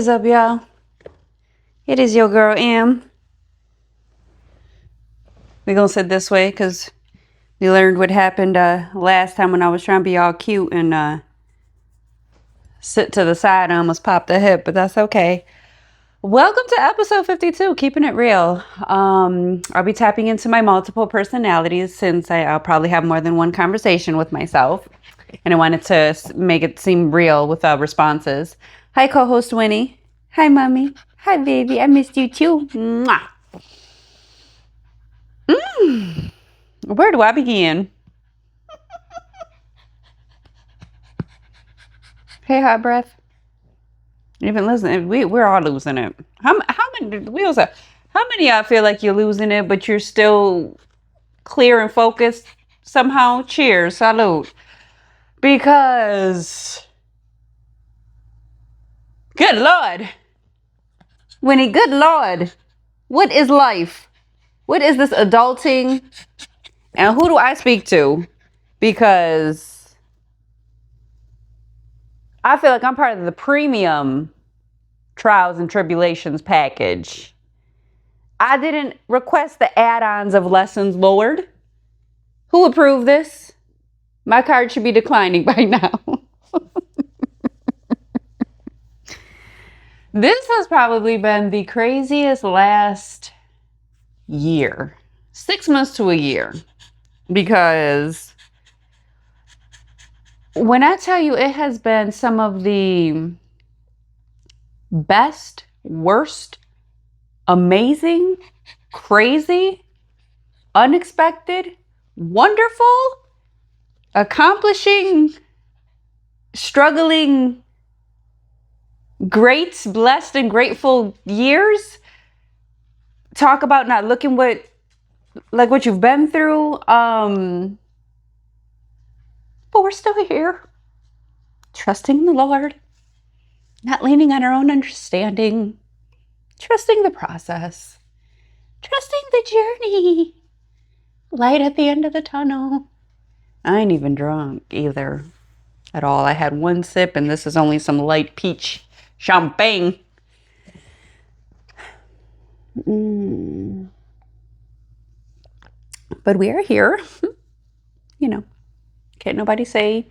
is up, y'all? It is your girl, Em. We're gonna sit this way because we learned what happened last time when I was trying to be all cute and sit to the side. I almost popped a hip, but that's okay. Welcome to episode 52, Keeping It Real. I'll be tapping into my multiple personalities since I'll probably have more than one conversation with myself. And I wanted to make it seem real with responses. Hi, co-host Winnie. Hi, mommy. Hi, baby. I missed you too. Mwah. Where do I begin? Hey, hot breath. Even listen, we're all losing it. How many wheels are? How many of y'all feel like you're losing it, but you're still clear and focused somehow? Cheers, salute. Because, good Lord, Winnie, good Lord, what is life? What is this adulting? And who do I speak to? Because I feel like I'm part of the premium trials and tribulations package. I didn't request the add-ons of lessons lowered. Who approved this? My card should be declining by now. This has probably been the craziest last year. 6 months to a year. Because when I tell you it has been some of the best, worst, amazing, crazy, unexpected, wonderful, accomplishing, struggling, great, blessed, and grateful years. Talk about not looking what you've been through. But we're still here. Trusting the Lord. Not leaning on our own understanding. Trusting the process. Trusting the journey. Light at the end of the tunnel. I ain't even drunk either. At all. I had one sip and this is only some light peach champagne. But we are here. You know. Can't nobody say,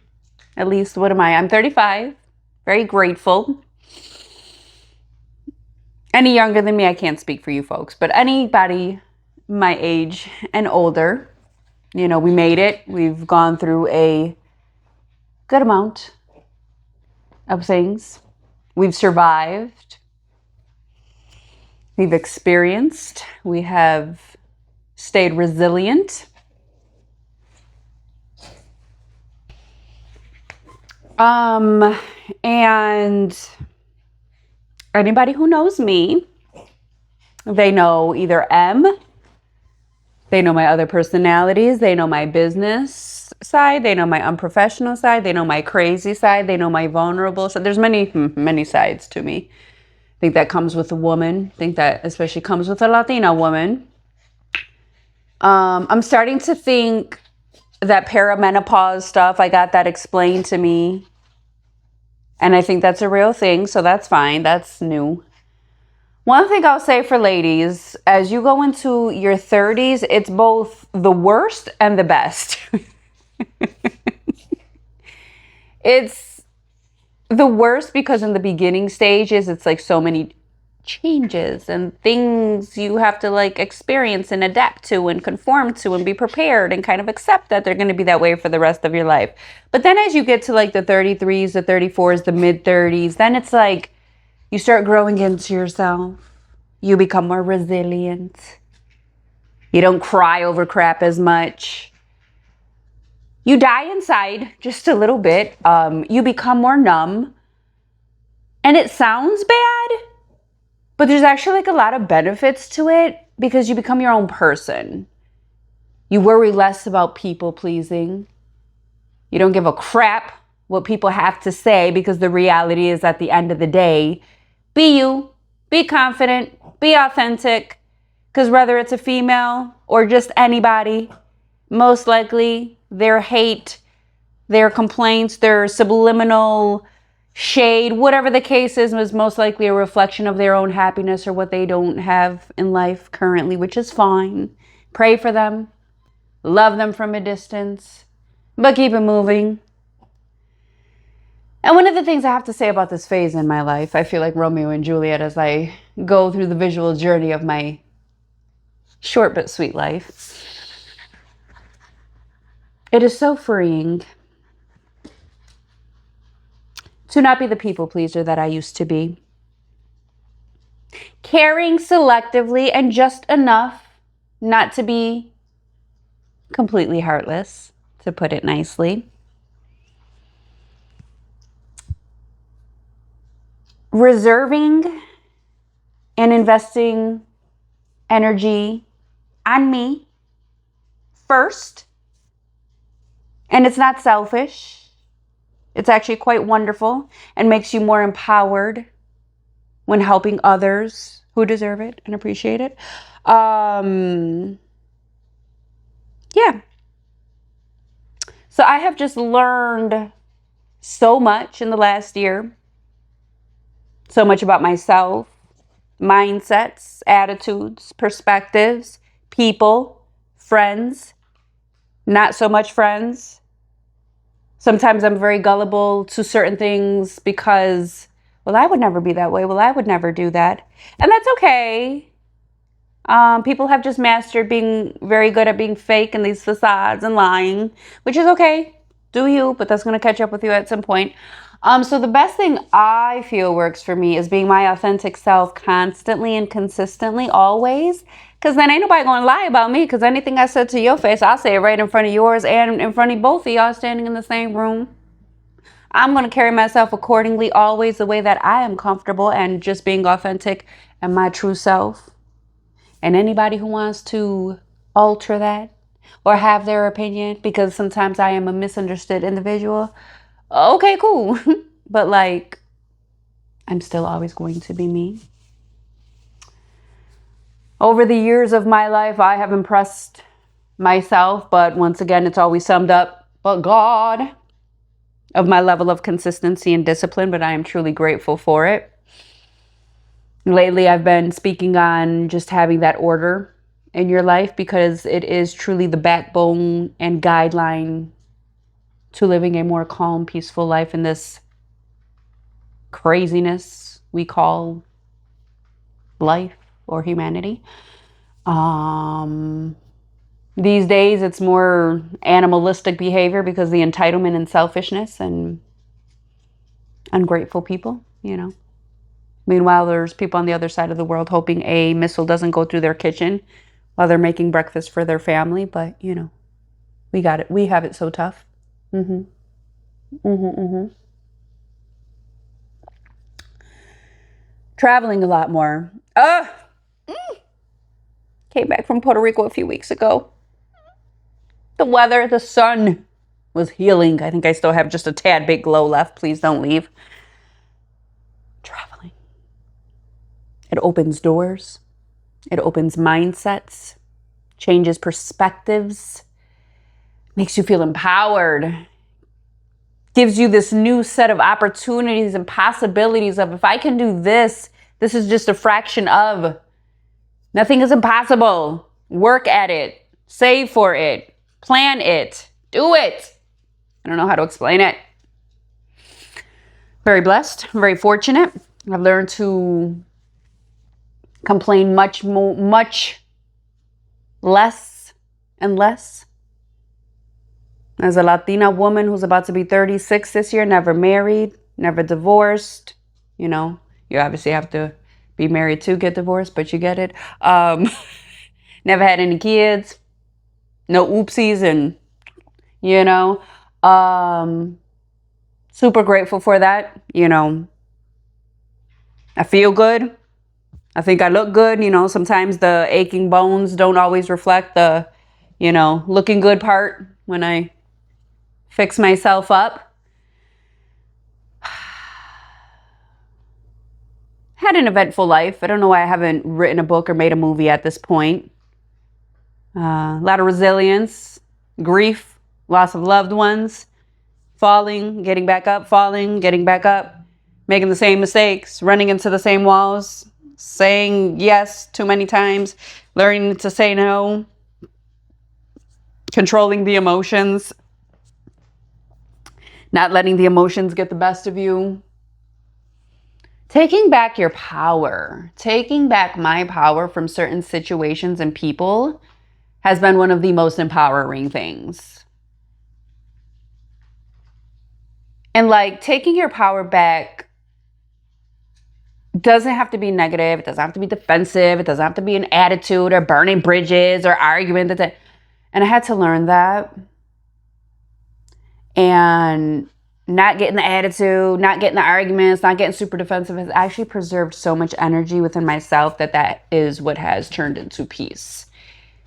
at least, what am I? I'm 35. Very grateful. Any younger than me, I can't speak for you folks. But anybody my age and older, you know, we made it. We've gone through a good amount of things. We've survived. We've experienced. We have stayed resilient. And anybody who knows me, they know either M, they know my other personalities, they know my business side, they know my unprofessional side, they know my crazy side, they know my vulnerable side. There's many sides to me. I think that comes with a woman. I think that especially comes with a Latina woman. I'm starting to think that perimenopause stuff, I got that explained to me. And I think that's a real thing, so that's fine. That's new. One thing I'll say for ladies, as you go into your 30s, it's both the worst and the best. It's the worst because in the beginning stages, it's like so many changes and things you have to like experience and adapt to and conform to and be prepared and kind of accept that they're going to be that way for the rest of your life. But then as you get to like the 33s, the 34s, the mid 30s, then it's like you start growing into yourself. You become more resilient. You don't cry over crap as much. You die inside just a little bit. You become more numb. And it sounds bad, but there's actually like a lot of benefits to it because you become your own person. You worry less about people pleasing. You don't give a crap what people have to say because the reality is at the end of the day, be you, be confident, be authentic. Because whether it's a female or just anybody, most likely their hate, their complaints, their subliminal shade, whatever the case is most likely a reflection of their own happiness or what they don't have in life currently, which is fine. Pray for them, love them from a distance, but keep it moving. And one of the things I have to say about this phase in my life, I feel like Romeo and Juliet as I go through the visual journey of my short but sweet life. It is so freeing to not be the people pleaser that I used to be. Caring selectively and just enough not to be completely heartless, to put it nicely. Reserving and investing energy on me first. And it's not selfish. It's actually quite wonderful and makes you more empowered when helping others who deserve it and appreciate it. Yeah. So I have just learned so much in the last year. So much about myself, mindsets, attitudes, perspectives, people, friends, not so much friends. Sometimes I'm very gullible to certain things because, well, I would never be that way. Well, I would never do that. And that's okay. People have just mastered being very good at being fake and these facades and lying, which is okay. Do you, but that's going to catch up with you at some point. So the best thing I feel works for me is being my authentic self constantly and consistently, always. Because then ain't nobody going to lie about me, because anything I said to your face, I'll say it right in front of yours and in front of both of y'all standing in the same room. I'm going to carry myself accordingly, always the way that I am comfortable and just being authentic and my true self. And anybody who wants to alter that or have their opinion, because sometimes I am a misunderstood individual, okay, cool. But like, I'm still always going to be me. Over the years of my life, I have impressed myself, but once again, it's always summed up, but God, of my level of consistency and discipline, but I am truly grateful for it. Lately, I've been speaking on just having that order in your life because it is truly the backbone and guideline to living a more calm, peaceful life in this craziness we call life or humanity. These days, it's more animalistic behavior because the entitlement and selfishness and ungrateful people, you know. Meanwhile, there's people on the other side of the world hoping a missile doesn't go through their kitchen while they're making breakfast for their family. But, you know, we got it. We have it so tough. Traveling a lot more. Came back from Puerto Rico a few weeks ago. The weather, the sun was healing. I think I still have just a tad bit glow left. Please don't leave. Traveling. It opens doors. It opens mindsets, changes perspectives, makes you feel empowered, gives you this new set of opportunities and possibilities of, if I can do this, this is just a fraction of. Nothing is impossible. Work at it. Save for it. Plan it. Do it. I don't know how to explain it. Very blessed. Very fortunate. I've learned to complain much less and less. As a Latina woman who's about to be 36 this year, never married, never divorced. You know, you obviously have to be married to get divorced, but you get it. Never had any kids. No oopsies, and, you know, super grateful for that. You know, I feel good. I think I look good. You know, sometimes the aching bones don't always reflect the, you know, looking good part when I fix myself up. Had an eventful life. I don't know why I haven't written a book or made a movie at this point. A lot of resilience, grief, loss of loved ones, falling, getting back up, falling, getting back up, making the same mistakes, running into the same walls, saying yes too many times, learning to say no, controlling the emotions, not letting the emotions get the best of you. Taking back your power, taking back my power from certain situations and people has been one of the most empowering things. And like taking your power back doesn't have to be negative. It doesn't have to be defensive. It doesn't have to be an attitude or burning bridges or arguing. And I had to learn that. And not getting the attitude, not getting the arguments, not getting super defensive has actually preserved so much energy within myself that is what has turned into peace.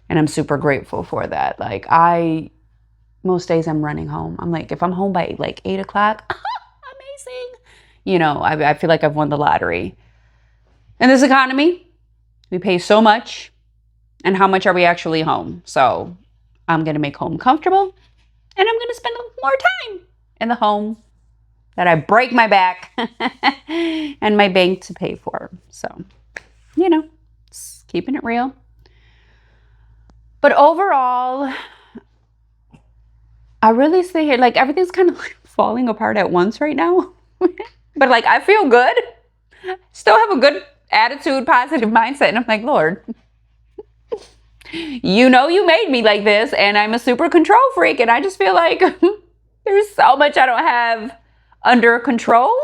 And I'm super grateful for that. Like most days I'm running home. I'm like, if I'm home by like 8 o'clock, amazing. You know, I feel like I've won the lottery. In this economy, we pay so much. And how much are we actually home? So I'm going to make home comfortable. And I'm going to spend more time in the home that I break my back and my bank to pay for. So, you know, just keeping it real. But overall, I really stay here. Like everything's kind of like falling apart at once right now. But like I feel good. Still have a good attitude, positive mindset. And I'm like, Lord, you know you made me like this. And I'm a super control freak. And I just feel like there's so much I don't have under control.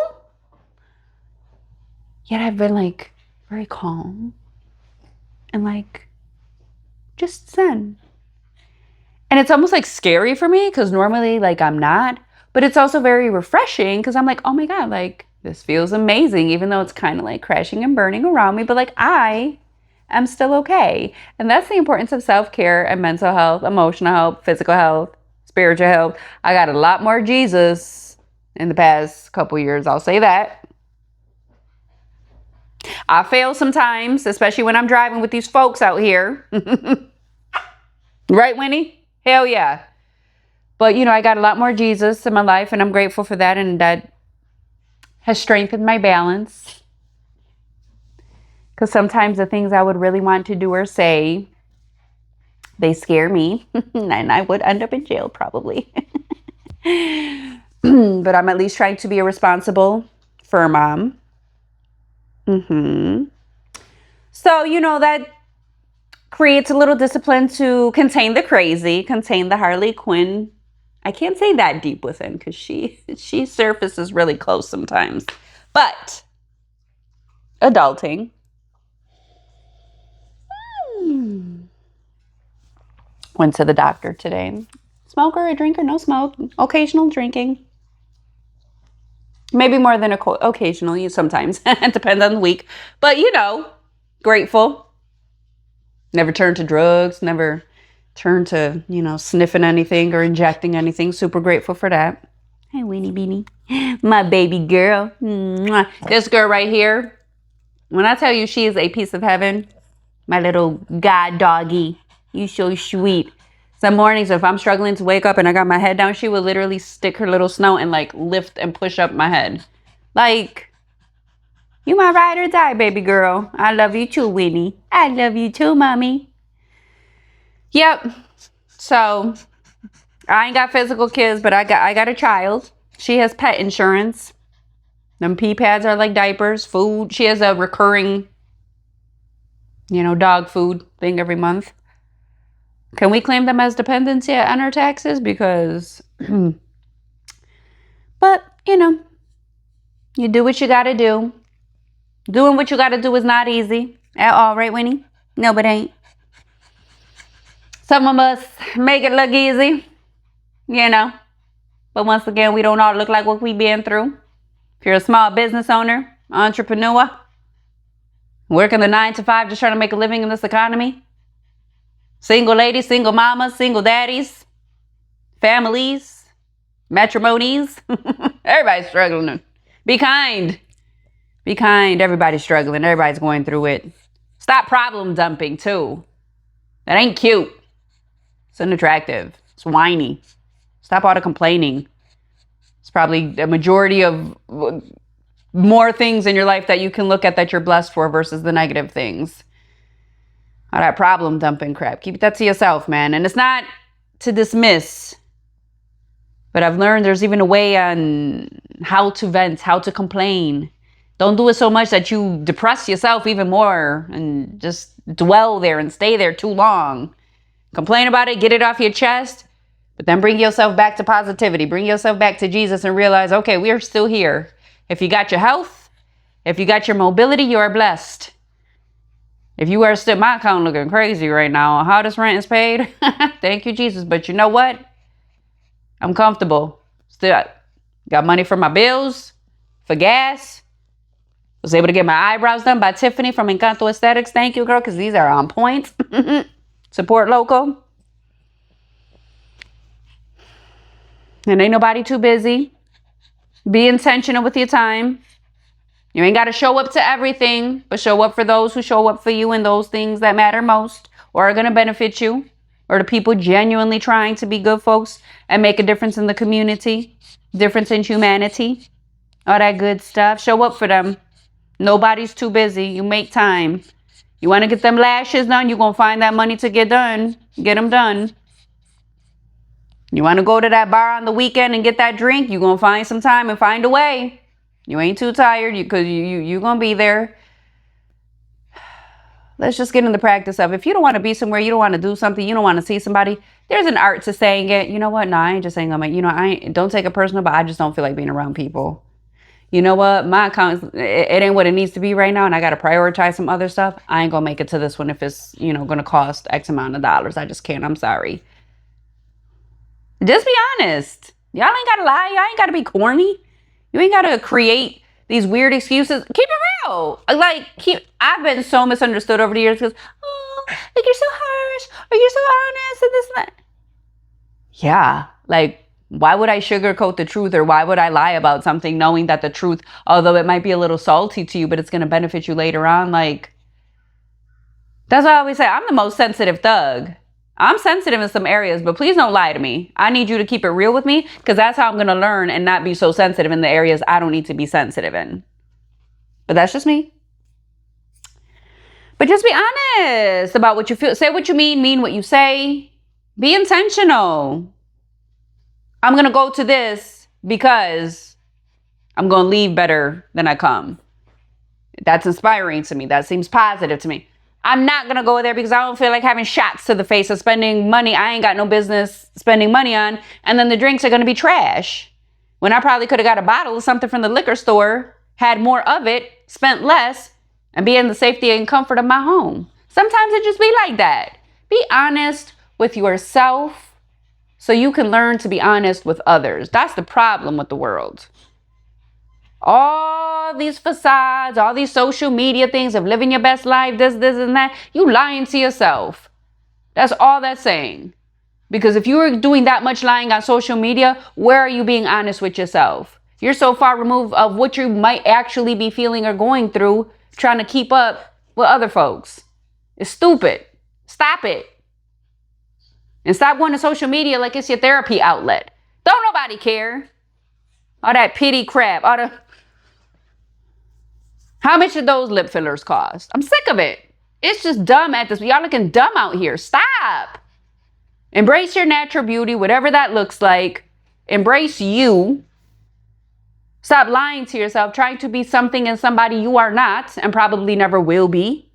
Yet I've been like very calm. And like just zen. And it's almost like scary for me because normally like I'm not. But it's also very refreshing because I'm like, oh my God, like this feels amazing. Even though it's kind of like crashing and burning around me. But like I am still okay. And that's the importance of self-care and mental health, emotional health, physical health, spiritual health. I got a lot more Jesus in the past couple years. I'll say that. I fail sometimes, especially when I'm driving with these folks out here. Right, Winnie? Hell yeah. But, you know, I got a lot more Jesus in my life, and I'm grateful for that. And that has strengthened my balance. Because sometimes the things I would really want to do or say, they scare me. And I would end up in jail probably. But I'm at least trying to be a responsible, fur mom. So, you know, that creates a little discipline to contain the crazy, contain the Harley Quinn. I can't say that deep within because she surfaces really close sometimes. But adulting. Went to the doctor today. Smoker or drinker? No smoke. Occasional drinking. Maybe more than occasional, sometimes. It depends on the week. But, you know, grateful. Never turned to drugs. Never turned to, you know, sniffing anything or injecting anything. Super grateful for that. Hey, Weenie Beanie. My baby girl. Mwah. This girl right here. When I tell you she is a piece of heaven, my little god doggy. You so sweet. Some mornings, if I'm struggling to wake up and I got my head down, she will literally stick her little snout and like lift and push up my head. Like, you my ride or die, baby girl. I love you too, Winnie. I love you too, mommy. Yep. So I ain't got physical kids, but I got a child. She has pet insurance. Them pee pads are like diapers, food. She has a recurring, you know, dog food thing every month. Can we claim them as dependents yet on our taxes? Because, but, you know, you do what you got to do. Doing what you got to do is not easy at all, right, Winnie? No, but ain't. Some of us make it look easy, you know. But once again, we don't all look like what we've been through. If you're a small business owner, entrepreneur, working the 9 to 5, just trying to make a living in this economy, single ladies, single mamas, single daddies, families, matrimonies. Everybody's struggling. Be kind. Be kind. Everybody's struggling. Everybody's going through it. Stop problem dumping, too. That ain't cute. It's unattractive. It's whiny. Stop all the complaining. It's probably a majority of more things in your life that you can look at that you're blessed for versus the negative things. All that problem dumping crap. Keep that to yourself, man. And it's not to dismiss, but I've learned there's even a way on how to vent, how to complain. Don't do it so much that you depress yourself even more and just dwell there and stay there too long. Complain about it, get it off your chest, but then bring yourself back to positivity. Bring yourself back to Jesus and realize, okay, we are still here. If you got your health, if you got your mobility, you are blessed. If you are still, my account looking crazy right now. How this rent is paid? Thank you, Jesus. But you know what? I'm comfortable. Still got money for my bills, for gas. Was able to get my eyebrows done by Tiffany from Encanto Aesthetics. Thank you, girl, because these are on point. Support local. And ain't nobody too busy. Be intentional with your time. You ain't got to show up to everything, but show up for those who show up for you and those things that matter most or are going to benefit you, or the people genuinely trying to be good folks and make a difference in the community, difference in humanity, all that good stuff. Show up for them. Nobody's too busy. You make time. You want to get them lashes done, you're going to find that money to get done. Get them done. You want to go to that bar on the weekend and get that drink, you're going to find some time and find a way. You ain't too tired because you're going to be there. Let's just get in the practice of, if you don't want to be somewhere, you don't want to do something, you don't want to see somebody, there's an art to saying it. You know what? No, I ain't just saying, don't take it personal, but I just don't feel like being around people. You know what? My account, it ain't what it needs to be right now, and I got to prioritize some other stuff. I ain't going to make it to this one if it's, going to cost X amount of dollars. I just can't. I'm sorry. Just be honest. Y'all ain't got to lie. Y'all ain't got to be corny. You ain't got to create these weird excuses. Keep it real. I've been so misunderstood over the years because, you're so harsh, or you're so honest, and this and that. Yeah, why would I sugarcoat the truth, or why would I lie about something knowing that the truth, although it might be a little salty to you, but it's going to benefit you later on? That's why I always say I'm the most sensitive thug. I'm sensitive in some areas, but please don't lie to me. I need you to keep it real with me, because that's how I'm going to learn and not be so sensitive in the areas I don't need to be sensitive in. But that's just me. But just be honest about what you feel. Say what you mean what you say. Be intentional. I'm going to go to this because I'm going to leave better than I come. That's inspiring to me. That seems positive to me. I'm not going to go there because I don't feel like having shots to the face of spending money I ain't got no business spending money on. And then the drinks are going to be trash. When I probably could have got a bottle of something from the liquor store, had more of it, spent less, and be in the safety and comfort of my home. Sometimes it just be like that. Be honest with yourself so you can learn to be honest with others. That's the problem with the world. All these facades, all these social media things of living your best life, this, and that. You lying to yourself. That's all that's saying. Because if you were doing that much lying on social media, where are you being honest with yourself? You're so far removed of what you might actually be feeling or going through, trying to keep up with other folks. It's stupid. Stop it. And stop going to social media like it's your therapy outlet. Don't nobody care. All that pity crap. How much did those lip fillers cost? I'm sick of it. It's just dumb at this. Y'all looking dumb out here. Stop. Embrace your natural beauty, whatever that looks like. Embrace you. Stop lying to yourself, trying to be something and somebody you are not and probably never will be.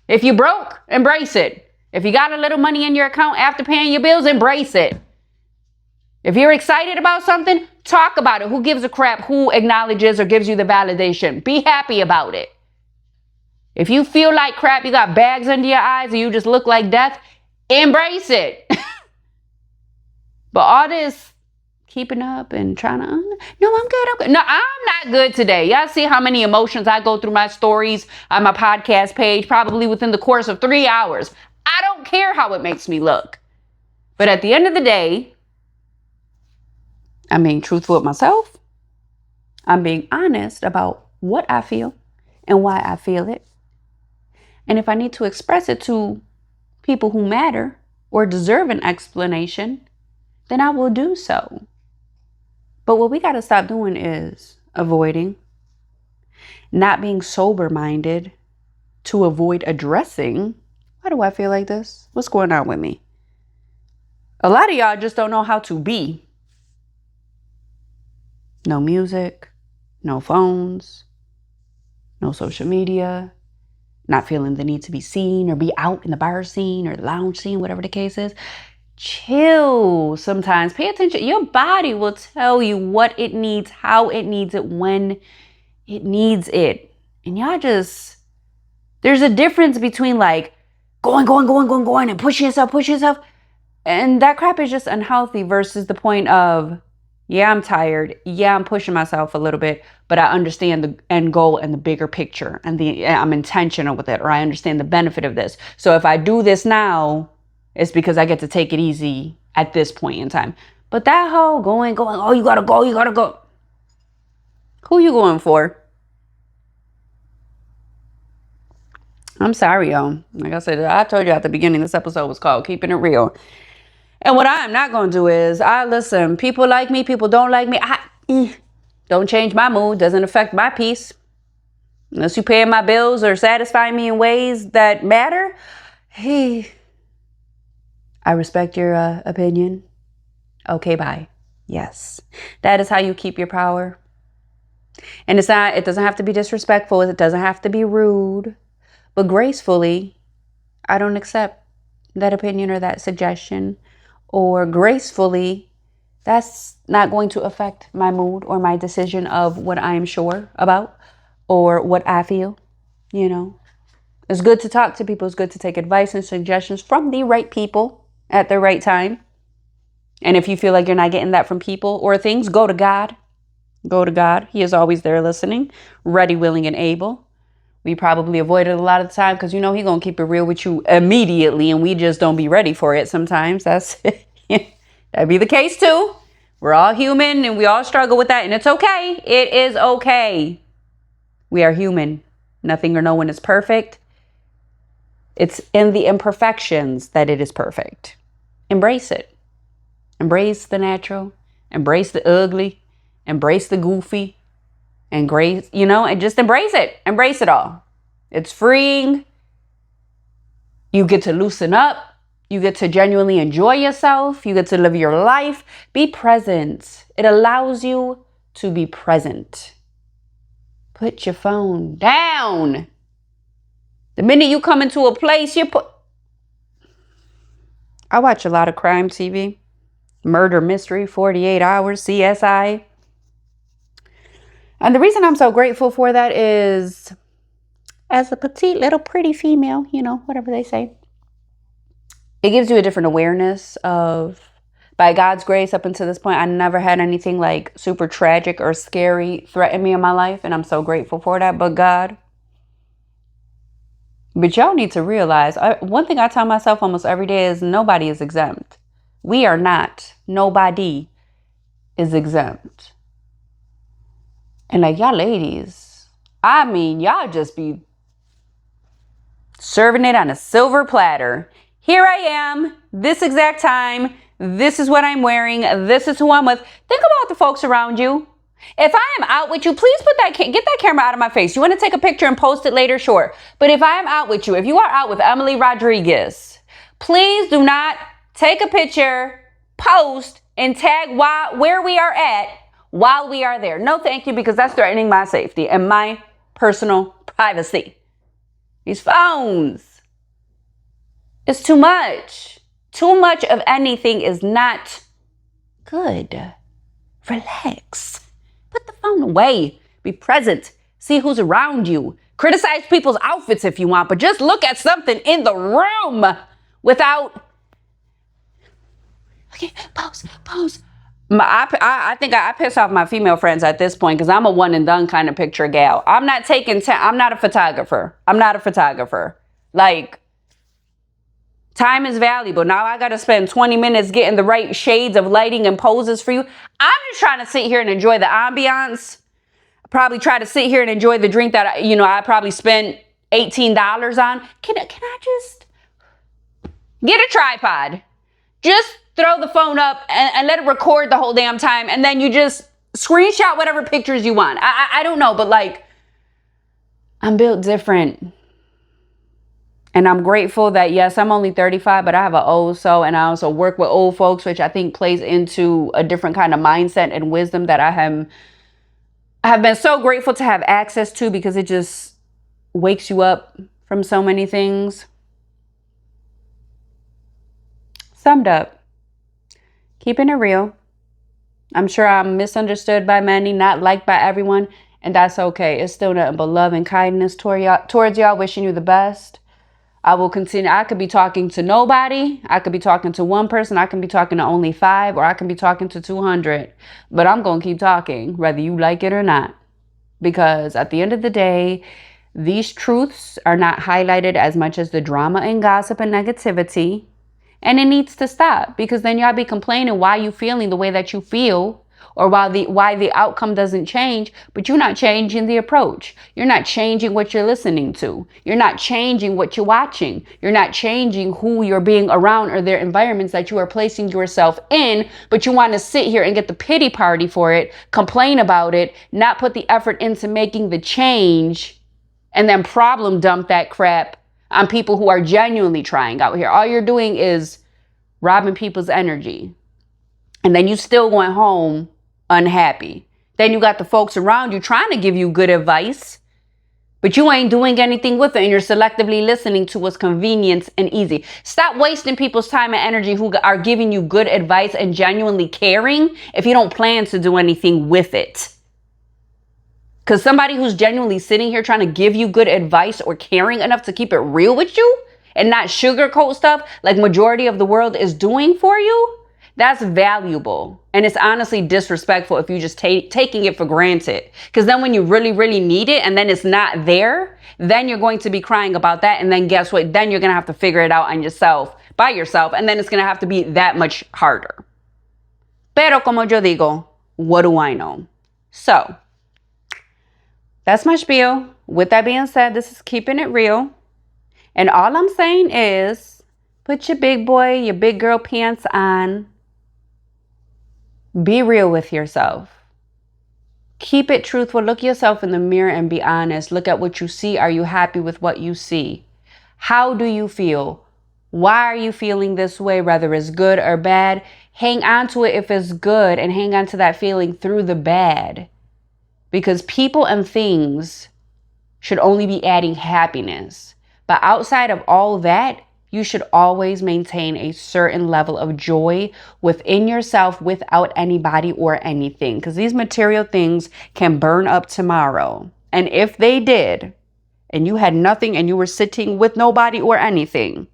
If you broke, embrace it. If you got a little money in your account after paying your bills, embrace it. If you're excited about something, talk about it. Who gives a crap who acknowledges or gives you the validation? Be happy about it. If you feel like crap, you got bags under your eyes, and you just look like death, embrace it. But all this keeping up and trying to, no, I'm good. No, I'm not good today. Y'all see how many emotions I go through my stories on my podcast page, probably within the course of 3 hours. I don't care how it makes me look. But at the end of the day, I'm being truthful with myself. I'm being honest about what I feel and why I feel it. And if I need to express it to people who matter or deserve an explanation, then I will do so. But what we got to stop doing is avoiding. not being sober-minded to avoid addressing. Why do I feel like this? What's going on with me? A lot of y'all just don't know how to be. No music, no phones, no social media, not feeling the need to be seen or be out in the bar scene or the lounge scene, whatever the case is. Chill sometimes. Pay attention. Your body will tell you what it needs, how it needs it, when it needs it. And y'all just, there's a difference between like going, and pushing yourself. And that crap is just unhealthy versus the point of, yeah, I'm tired. Yeah, I'm pushing myself a little bit, but I understand the end goal and the bigger picture, and I'm intentional with it, or I understand the benefit of this. So if I do this now, it's because I get to take it easy at this point in time. But that whole going, oh, you gotta go. Who you going for? I'm sorry, y'all. Like I said, I told you at the beginning, this episode was called Keeping It Real. And what I am not going to do is, listen, people like me, people don't like me. Don't change my mood. Doesn't affect my peace. Unless you paying my bills or satisfy me in ways that matter. Hey, I respect your opinion. Okay, bye. Yes. That is how you keep your power. And it doesn't have to be disrespectful. It doesn't have to be rude. But gracefully, I don't accept that opinion or that suggestion. Or gracefully, that's not going to affect my mood or my decision of what I am sure about or what I feel. You know, it's good to talk to people. It's good to take advice and suggestions from the right people at the right time. And if you feel like you're not getting that from people or things, go to God. Go to God. He is always there listening, ready, willing, and able. We probably avoid it a lot of the time because, you know, he's going to keep it real with you immediately, and we just don't be ready for it sometimes. That'd be the case too. We're all human and we all struggle with that, and it's okay. It is okay. We are human. Nothing or no one is perfect. It's in the imperfections that it is perfect. Embrace it. Embrace the natural. Embrace the ugly. Embrace the goofy. And grace, you know, and just embrace it. Embrace it all. It's freeing. You get to loosen up. You get to genuinely enjoy yourself. You get to live your life. Be present. It allows you to be present. Put your phone down. The minute you come into a place, I watch a lot of crime TV. Murder Mystery, 48 Hours, CSI. And the reason I'm so grateful for that is, as a petite little pretty female, you know, whatever they say, it gives you a different awareness of, by God's grace, up until this point, I never had anything like super tragic or scary threaten me in my life. And I'm so grateful for that, but God. But y'all need to realize, one thing I tell myself almost every day is nobody is exempt. We are not. Nobody is exempt. And like, y'all ladies, I mean, y'all just be serving it on a silver platter. Here I am, this exact time. This is what I'm wearing. This is who I'm with. Think about the folks around you. If I am out with you, please get that camera out of my face. You want to take a picture and post it later? Sure. But if I am out with you, if you are out with Emily Rodriguez, please do not take a picture, post, and tag where we are at while we are there. No, thank you, because that's threatening my safety and my personal privacy. These phones, it's too much. Too much of anything is not good. Relax. Put the phone away. Be present. See who's around you. Criticize people's outfits if you want, but just look at something in the room without... Okay, pause. I think I piss off my female friends at this point because I'm a one and done kind of picture gal. I'm not a photographer. Like, time is valuable. Now I got to spend 20 minutes getting the right shades of lighting and poses for you. I'm just trying to sit here and enjoy the ambiance. Probably try to sit here and enjoy the drink that I probably spent $18 on. Can I just get a tripod? Just throw the phone up and let it record the whole damn time, and then you just screenshot whatever pictures you want. I don't know, but like, I'm built different. And I'm grateful that, yes, I'm only 35, but I have an old soul, and I also work with old folks, which I think plays into a different kind of mindset and wisdom that I have been so grateful to have access to, because it just wakes you up from so many things. Summed up, keeping it real. I'm sure I'm misunderstood by many, not liked by everyone, and that's okay. It's still nothing but love and kindness towards y'all, wishing you the best. I will continue. I could be talking to nobody. I could be talking to one person. I can be talking to only 5, or I can be talking to 200. But I'm going to keep talking, whether you like it or not. Because at the end of the day, these truths are not highlighted as much as the drama and gossip and negativity. And it needs to stop, because then y'all be complaining why you feeling the way that you feel, or why the outcome doesn't change, but you're not changing the approach. You're not changing what you're listening to. You're not changing what you're watching. You're not changing who you're being around or their environments that you are placing yourself in, but you want to sit here and get the pity party for it, complain about it, not put the effort into making the change, and then problem dump that crap on people who are genuinely trying out here. All you're doing is robbing people's energy. And then you still went home unhappy. Then you got the folks around you trying to give you good advice, but you ain't doing anything with it, and you're selectively listening to what's convenient and easy. Stop wasting people's time and energy who are giving you good advice and genuinely caring if you don't plan to do anything with it. Because somebody who's genuinely sitting here trying to give you good advice or caring enough to keep it real with you and not sugarcoat stuff like majority of the world is doing for you, that's valuable. And it's honestly disrespectful if you just taking it for granted. Because then when you really, really need it and then it's not there, then you're going to be crying about that. And then guess what? Then you're going to have to figure it out on yourself, by yourself. And then it's going to have to be that much harder. Pero como yo digo, what do I know? So that's my spiel. With that being said, this is Keeping It Real. And all I'm saying is put your big boy, your big girl pants on. Be real with yourself. Keep it truthful. Look yourself in the mirror and be honest. Look at what you see. Are you happy with what you see? How do you feel? Why are you feeling this way, whether it's good or bad? Hang on to it if it's good, and hang on to that feeling through the bad. Because people and things should only be adding happiness. But outside of all that, you should always maintain a certain level of joy within yourself without anybody or anything. Because these material things can burn up tomorrow. And if they did, and you had nothing and you were sitting with nobody or anything,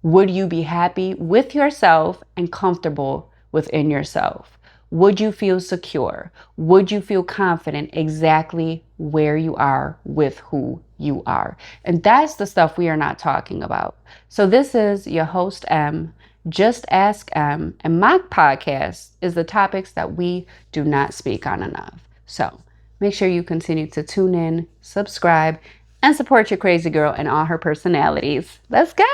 would you be happy with yourself and comfortable within yourself? Would you feel secure? Would you feel confident exactly where you are with who you are? And that's the stuff we are not talking about. So this is your host, M. Just Ask M. And my podcast is the topics that we do not speak on enough. So make sure you continue to tune in, subscribe, and support your crazy girl and all her personalities. Let's go!